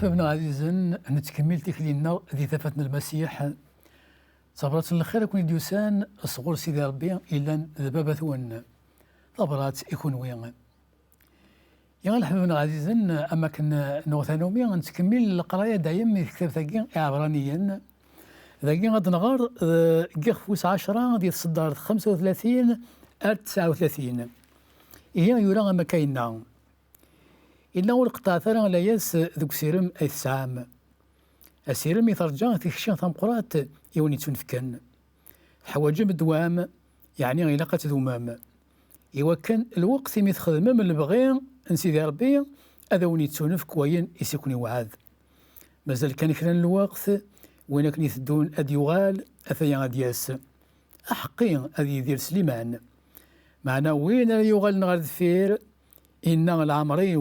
أحبابنا عزيزا نتكمل تكليلنا ذي ثفتنا المسيح صبرات الخير يكون ديوسان صغور سيدي ربي إلا ذبابة ثون صبرات يكون ويان يا أحبابنا عزيزا أما كنا نوثانومي نتكمل القراية دايما من كتاب ثقين عبرانيا ذاكي غاد نغار كيخ 10 ديال الصدار 35 39 هي يورا ما كايننا إلا والقطاع ثرى لا ياس ذوك سيرم أي سام السيرم يترجع تيكشين ثمقرات يوني تنفكن حواجب الدوام يعني علاقة ذمام إوا كان الوقت يتخدم من البغي نسيدي ربي هذا وني تنفك وين يسكني وعاد مازال كان كران الوقت وين كان يثدون أد يغال أثيا غاد ياس أحقي أدي يدير سليمان معنا وين يغال نغاد فير إنا العمري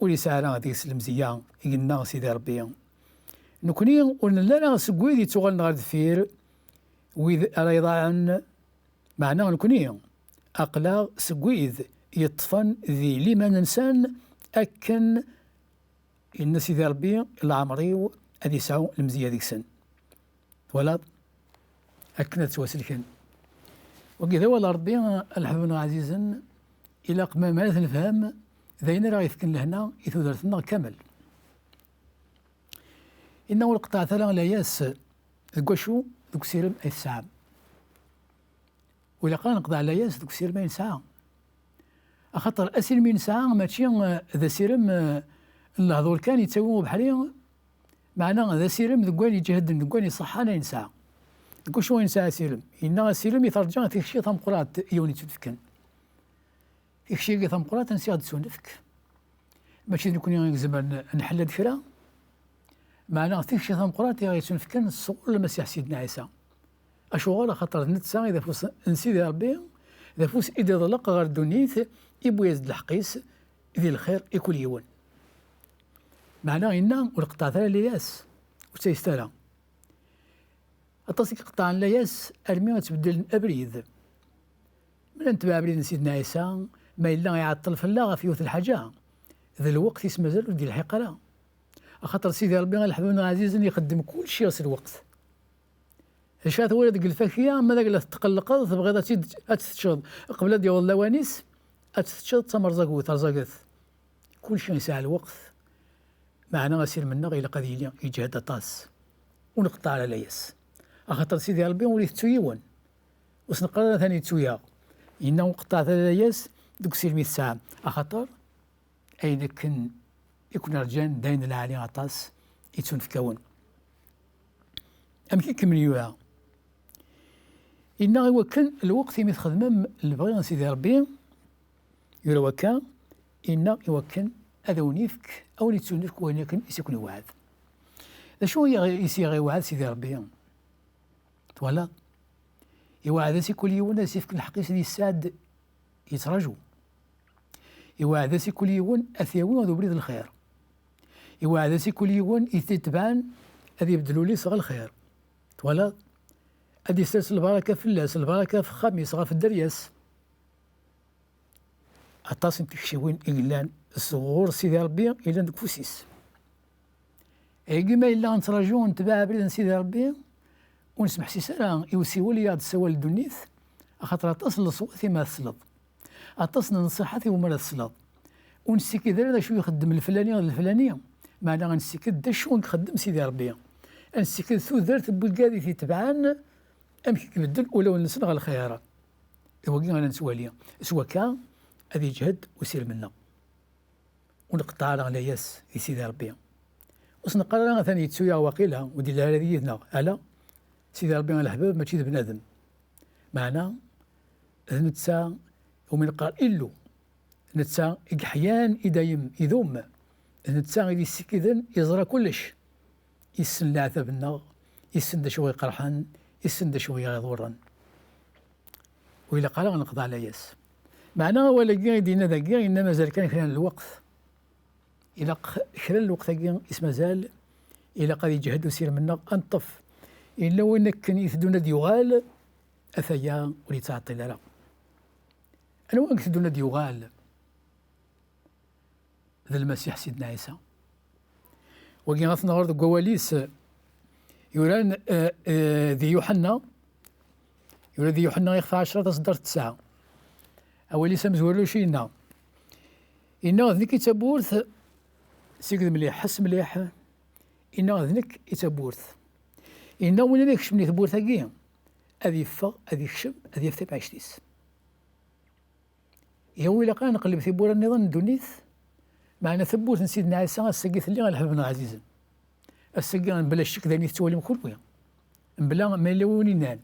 ولي ساعة غادي يسلم زيان إنا سيدي ربي نكوني قلنا لا سكويدي تغال نغاد فير وإذ ريضان معنا نكوني أقلا سكويد يطفن ذي لما ننسان أكن إن سيدي ربي العمري هذه يسعو المزية ديك السن ولا أكن تواسلكن وكذا ولا ربي الحبنا عزيزا إلى قمامات نفهم ذين راه يفكن لهنا يثودرتنا كامل إنه القطاع ثلا لا ياس كواشو دوك سيرم أي ساعة وإلا قال نقضى على ياس دوك سيرم أي ساعة أخطر أسير من ساعة ماشي ذا سيرم الهذول كان يتسووا بحاليا معنا ذا سيرم ذكوان يجهد ذكوان يصحانا ينسى ذكو شو ينسى سيرم إنها سيرم يترجع في شي ثمقرات يوني تفكن في شي ثمقرات نسي غاد تسونفك ماشي نكون زعما نحل هاد الفرا معنا في شي ثمقرات يتسونفكن الصغور المسيح سيدنا عيسى أشغال خاطر نتسا إذا فوس نسيدي ربي إذا فوس إذا ضلق غير دونيث يبو يزد الحقيس ذي الخير يكون يون معناه إنا والقطاع ثلا لياس وتيستالا التصيك قطاع لياس أرمي تبدل أبريد من نتبع أبريد سيدنا عيسى ما إلا يعطل فلا في يوث الحاجة ذا الوقت يسمى زال ودي الحقرة خاطر سيدي ربي الحبيب عزيزا يخدم كل شيء يصير الوقت شات ولد الفاكهة ما ذاك تقلق تبغي تتشرب قبل ديال اللوانيس تتشرب تمرزق وترزقت كل شيء يساع الوقت معنا غسير منا غير قضيه يجهد طاس ونقطع على لياس خاطر سيدي ربي وليت تسويون وسنقرر ثاني تسويا إنه قطع على لياس دوك سير 100 ساعة خاطر أين كن يكون رجال داين العالي عطاس يتسون في كون أم كي كمليوها إنه هو كان الوقت يتخدم البغي سيدي ربي يروا كان إنه هو كان هذا ونيفك أو نتسونفك وين كان يسكن وعد شو يسير وعد سيدي ربي ولا يوعد سي كل يوم يسيفك الحقيس دي الساد يتراجو يوعد سي كل يوم أثيوي وذو بريد الخير يوعد سي كل يوم يتبان هذا يبدلوا لي صغى الخير ولا هذه يسترس البركة في اللاس البركة في خميس غا في الدرياس عطاس نتكشوين إغلان الصغور سيدي ربي إلا ندك فوسيس كيما إلا نتراجعو نتبع بريد سيدي ربي ونسمح سيسرا يوسي ولي هاد السوال الدنيث خاطر عطاس لصوتي ما تسلط عطاس نصيحتي وما تسلط ونسي كذا هذا شو يخدم الفلاني ولا الفلانية معنا غنسي كذا شو نخدم سيدي ربي نسي كذا ثو درت بوكادي في تبعان أمشي كيبدل ولو نسنا غا الخيارات هو كي غنسواليا سوا كان هذا يجهد ويسير منا ونقطع على ياس سيدي ربي وسنقرر ثاني تسويا واقيلا ودي لها هذه على سيدي ربي الحباب ماشي بنادم معنا نتسا ومن قال إلو نتسا إحيان إدايم يذوم نتسا غير يسكذن يزرى كلش يسن العذاب النار يسن دا شوي قرحان يسن دا شوي غيظورا وإلا قال غنقضى على ياس معنا ولا كي دينا ذاكي إنما مازال كان خلال الوقت إلا خلال الوقت كي اسم زال إلا قد يجهد ويسير منا أنطف إلا وينك كان يثدون ديوغال أثيا ولي تعطي لا أنا وين يثدون ديوغال ذا المسيح سيدنا عيسى وكي غاثنا ذو كواليس يوران ذي يوحنا، يوران ذي يوحنا يخفى 10 تصدر 9 أولي سمزولو شينا إنا ذنك يتبورث سيكد مليح حس مليح إنا ذنك يتبورث إنا وين ذاك شمني تبورث هكيا أذي يفا أذي يخشم أذي يفتح عيشتيس يهوي لقى نقلب في بورا النظام الدنيث معنا ثبوت سيدنا عيسى السقيث اللي غالحبنا عزيزا السقي بلا الشك ذاني تتوالي مكل بلا ما يلونينان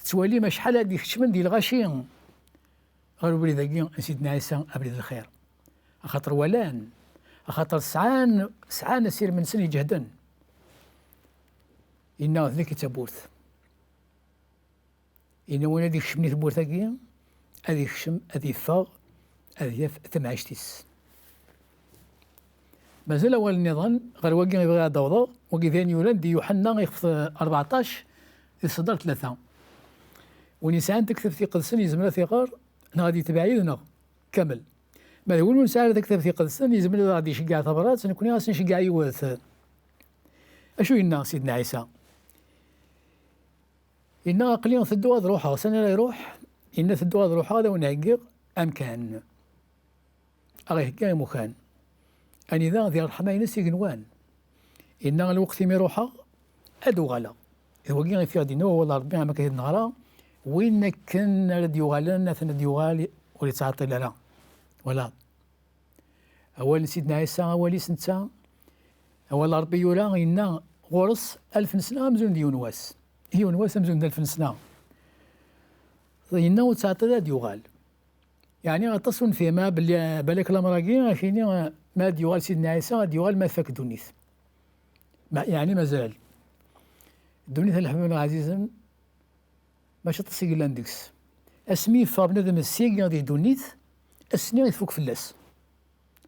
تتوالي ما شحال هادي خشمن ديال الغاشي غير ولي ذاكي سيدنا عيسى أبريد الخير خاطر ولان خاطر سعان سير من سن جهدا إنا ذلك تبورث إنا وين هادي خشمني تبورث هاكيا هادي خشم هادي فاغ هادي ثم عشتيس مازال أول النظام غير واقي يبغي يدوضو واقي ثاني يولان دي يوحنا يخف 14 يصدر 3 ونسان تكتب في قدسن يزمنا ثقار غادي تبعيدنا كامل ما هو المساعدة تكتب في قدسن يزمنا غادي يشجع ثبرات نكون غادي نشجع يوث أشو إنا سيدنا عيسى إنا قليلا ثدوا هذا روحها سنة لا يروح إنا ثدوا هذا روحها هذا ونعقر أمكان أغيه كان مكان أني ذا ذي الرحمة ينسي قنوان إنا الوقت ميروحا أدو غالا إذا وقينا في غادي نو والله ربي ما كيد نهارا وين كان رديو غالا ثنا ديو غالي ولي تعطي لا ولا أول سيدنا عيسى أولي سنتا أول ربي يورا إنا غرس 1000 سنة مزون ديو نواس هي نواس مزون 1000 سنة إنا وتعطي ديو غال يعني غتصون فيما بالك الأمراكي فيني ما ديوغال سيدنا عيسى ديوغال ما فاك دونيث يعني مازال دونيث الحبيب عزيزا ماشي تصيق لاندكس اسمي فا بنادم السيق دي دونيث اسني يفوك فلاس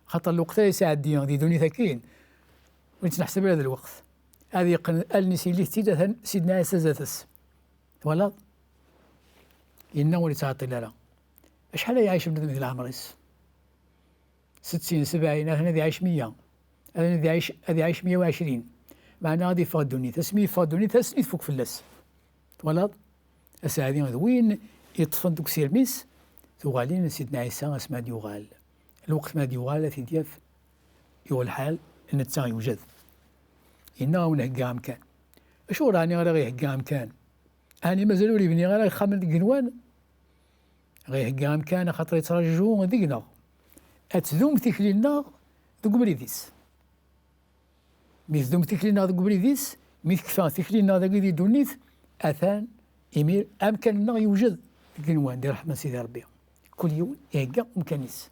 خاطر الوقت يساعد دي دونيث كاين وانت نحسب هذا الوقت هذه النسي اللي تيدا سيدنا عيسى زاتس ولا إنه ولي تعطي لا شحال يعيش بنادم في العمريس 60 70 هنا ذي عايش 100 هذا عايش 120 معناها غادي يفقد دونيث اسمي يفقد دونيث اسمي يفوق فلاس ولا اسا هذه وين يطفن دوك سيرميس ثوغالين سيدنا عيسى اسمها ديوغال الوقت ما ديوغال في دياف يو الحال ان التا يوجد إنه ونهكا مكان اشو راني غير هكا مكان اني مازالوا لي بني غير خامل قنوان غير هكا مكان خاطر يترجو ذيقنا أتذوم تكلينا ذو بريديس ميث ذوم تكلينا ذو بريديس ميث كفا تكلينا ذو دي دونيث أثان إمير أمكاننا يوجد قنوان دي رحمة سيدي ربي كل يوم يهكا مكانيس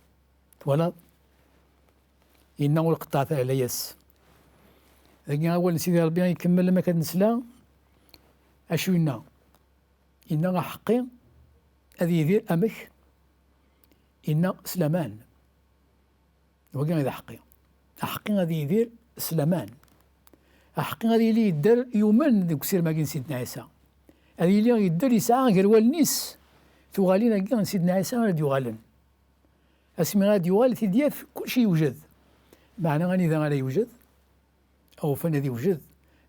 ولا إنه القطاع تاع الياس لكن أول سيدي ربي يكمل لما كانت نسلا أشو إنا حقي هذه يدير أمك إنا سلامان وكان هذا حقي غادي يدير سلامان حقي غادي يلي يدار يوما دوك سير ما كاين سيدنا عيسى هذه اللي يدار يسعى غير والنيس ثوغالينا كاع سيدنا عيسى غادي يغالن اسمي غادي يغال في دياف كلشي يوجد معنى غادي إذا غادي يوجد أو فين غادي يوجد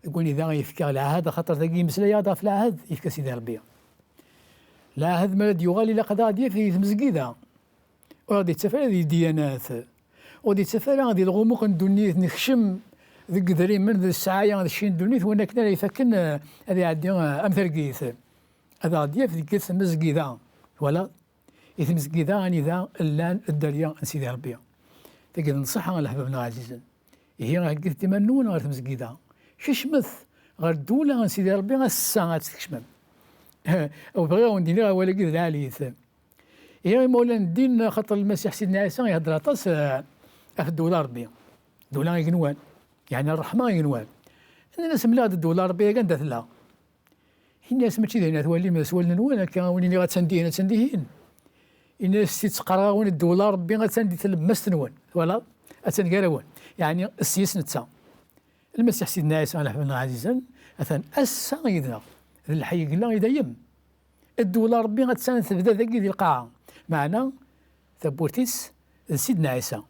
يقول إذا غيفكى العهد خاطر ذاك مسلا يضاف العهد يفكى سيدي ربي العهد ما غادي يغال إلا قضى غادي في مسكيدة وغادي يتفادى هذه الديانات ودي تسافر غادي الغموق ندونيث نخشم ذيك ذري من ذي الساعة غادي شين دونيث وانا كنا يفكن هذه عندي أمثال قيث هذا غادي في ذيك مسكيدة ولا إذا مسكيدة غاني ذا اللان الدريا سيدي ربي تقدر نصحها لحبابنا عزيزا هي راه قلت تمنون غير مسكيدة شمث غير الدولة سيدي ربي غير الساعة تكشمم أو بغاو ندير ولا قد العاليث هي مولانا الدين خاطر المسيح سيدنا عيسى يهضر عطاس في الدولة الربية دولة يقنوان يعني الرحمة يقنوان الناس ملا الدولة الربية كندات لها الناس ماشي هنا تولي مسؤول نوان كاوني غاتسندي هنا تسنديهين الناس تتقراون الدولة ربي غاتسندي تلمس نوان ولا اتنقراون يعني السياس نتا المسيح سيدنا عيسى على حبنا عزيزا مثلا اسا يدنا الحي قلنا يدايم الدولة ربي غاتسند تبدا ذاك ديال القاعة معنا ثبورتيس سيدنا عيسى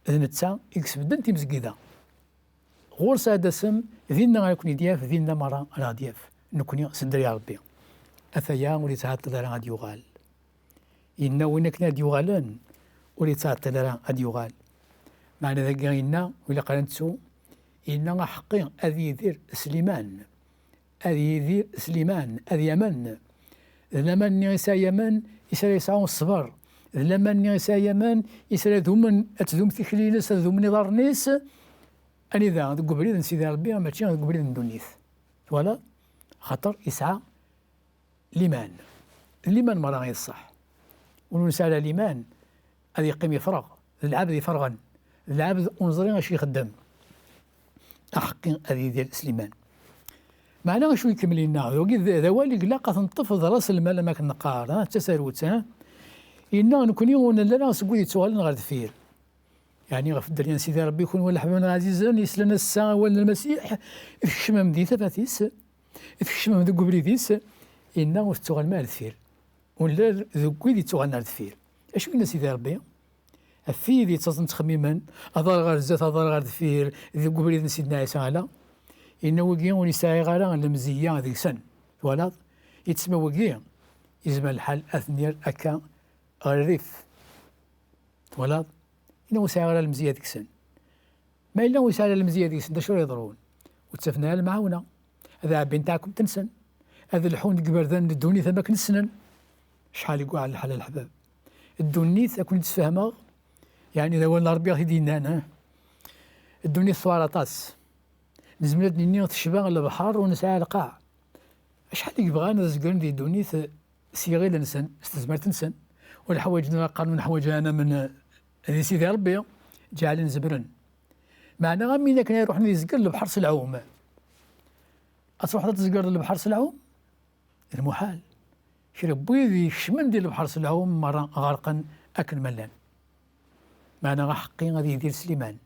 نتا يكسب دنتي مسكيده غور ساد سم ذينا غيكون دياف ذينا مرة راه دياف نكوني سدر يا ربي أثيا ولي تعطل راه غادي يغال إنا وين كنا ديوغالن ولي تعطل راه غادي يغال معنى ذاك إنا ولا قرنتو إنا حقي أذي يدير سليمان أذي يدير سليمان أذي يمن لما نيسا يمن يسرى يسعون الصبر لما نيسا يمن يسرى ذومن أتذوم تكليلس ذومن ضرنيس أني ذا ذو قبريد سيدي ربي ماشي ذو قبريد ندونيث ولا خطر يسعى ليمان الليمان مرة غير الصح ونسال ليمان هذا يقيم يفرغ العبد يفرغا العبد ونظرين اش يخدم أحقي هذه ديال سليمان معناها شو يكمل لنا ذا والي قلاقة تنطفض راس المال ما كنقار ها تساروت ها إنا نكون يوم لا سقول يتسوالن غير دفير يعني غف الدريان سيدي ربي يكون ولا حبيبنا عزيزا يسلنا الساعة ولا المسيح في الشمام دي ثباتيس في الشمام ذو قبريديس إنا وستوغل مال دفير ولا ذو قويدي توغل نار دفير اش وين سيدي ربي في ذي تصن تخميما أضار غير الزات أضار غير دفير ذو قبريد سيدنا عيسى على إنه وقيا ونساعي غير المزية ذيك سن ولا يتسمى وقيا يزمى الحال أثنير أكا غير الريف ولا إنه ساعي غير المزية ذيك سن ما إلا وساعي المزية ذيك سن دا شو يضرون وتسفنا المعاونة هذا عبين تاعكم تنسن هذا الحون قبردان الدوني ثما كنسنن شحال يقول على الحلال الحباب الدونيث أكون تفهمه يعني إذا ولا ربي غادي يدينا الدونيث ثوار طاس نزملت نيني تشبع البحر ونسعى القاع شحال يبغى انا زقرن دي الدونيث سيغي لنسن استثمار تنسن ولا حوايجنا قانون حوايجنا من هذه سيدي ربي جعل نزبرن معناها مين كان يروح يزقر البحر سلعوم أتروح تزقر البحر سلعوم المحال شرب بويذي شمن ديال البحر سلعوم مرة غارقا أكل ملان معناها حقي غادي يدير سليمان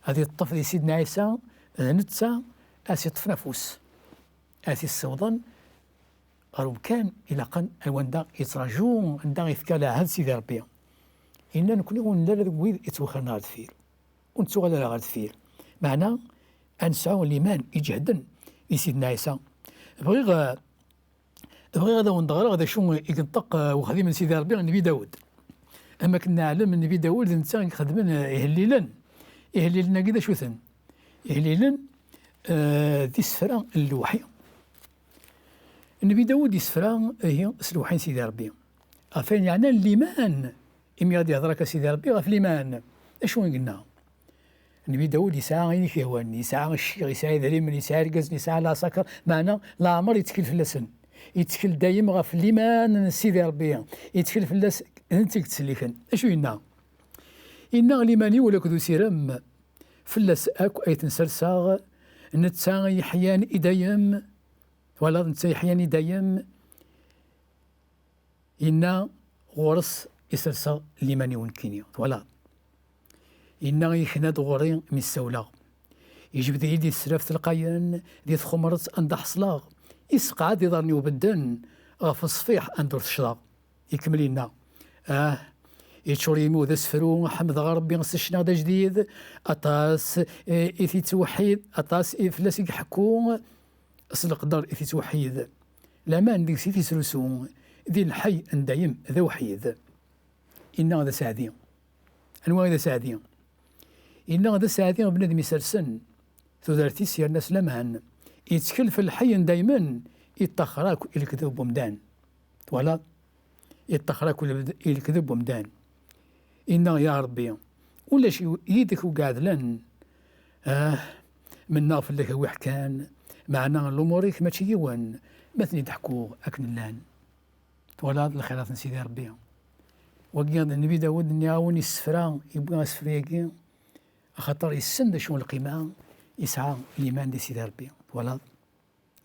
هذه الطفل ديال سيدنا عيسى نتسا أسي طفنافوس أسي السوضن غروب كان إلى قن الوندا يتراجون عندها يثكالا هاد سيدي ربي إنا نكون لا ويد يتوخرنا غير دفير ونتسوغ لا غير دفير معنا أنسعو الإيمان يجهدن لسيدنا عيسى بغي غدا وندغر غدا شو ينطق وخذي من سيدي ربي النبي داود أما كنا نعلم النبي داود نتا يخدمن يهليلنا كذا شو ثن يهليلن ذي السفرة اللوحي النبي داود السفرة هي سلوحين سيدي ربي أفين يعني الليمان إمي غادي يهضرك سيدي ربي غف الليمان أشو قلنا النبي داود يسعى غير كيهوان يسعى الشيخ يسعى ذريم يسعى القزن يسعى لا سكر معنا لا عمر يتكل في اللسن يتكل دايما غف الليمان سيدي ربي يتكل في اللسن انت تسليكن أشو قلنا إنا الليماني ولا كذو سيرم فلاس أكو أي تنسرساغ نتسا يحيان إدايم ولا نتسا يحيان إدايم إنا غورس يسرساغ ليماني ونكينيا ولا إنا يخناد غوري من السولا يجبد يدي السراف تلقاين دي تخمرت عند حصلاغ يسقعد يضرني وبدن غف الصفيح عند الشراغ يكمل لنا يتشوريمو ذا سفرو حمد غربي غسشنا دا جديد أطاس إثي توحيد أطاس إفلاس يحكو أصل القدر إثي توحيد لامان ديك سيتي سلسو ذي الحي اندايم ذا وحيد إنا ذا سعدي أنواع ذا سعدي إنا ذا سعدي بنادم يسرسن ثدارتي سير ناس لمان يتكل في الحي دايما يتخراك الكذب ومدان ولا يتخراك الكذب ومدان إنا يا ربي ولا شي يدك وقاعد لن من ناف لك وحكان معنا الأموريك ماشي يوان مثني ضحكوا أكن لان ولا الخيرات نسيدي ربي وقياد النبي داود نياوني السفران يبغى سفريكي خاطر يسند شو القيمة يسعى الإيمان دي سيدي ربي ولا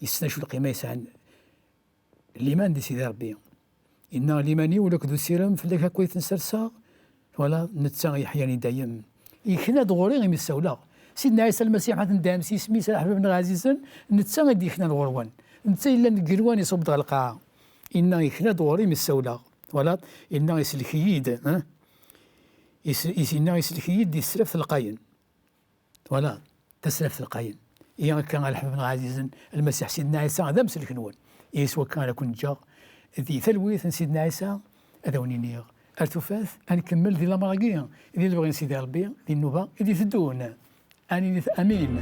يسند شو القيمة يسعى الإيمان دي سيدي ربي إن الإيماني ولا كدو سيرم فلك كويت نسرسا ولا نتسا يحياني دايم يخنا دغوري غير مساولا سيدنا عيسى المسيح مثلا دام سمي سلاح بن عزيزا نتسا غادي يخنا الغروان نتسا الا نقلوان يصب القاعه إن يخنا دغوري مساولا ولا إن يسلكيد إن يسلكيد يسرف القاين ولا تسلف القاين إيا كان الحبيب عزيز المسيح سيدنا عيسى هذا مسلك نون يسوى كان كون جا ذي ثلويث سيدنا عيسى هذا ونينيغ ارتفاث نكمل ذي لامراكيا ذي اللي بغي سيدي ربي ذي النوبه ذي تدون اني امين.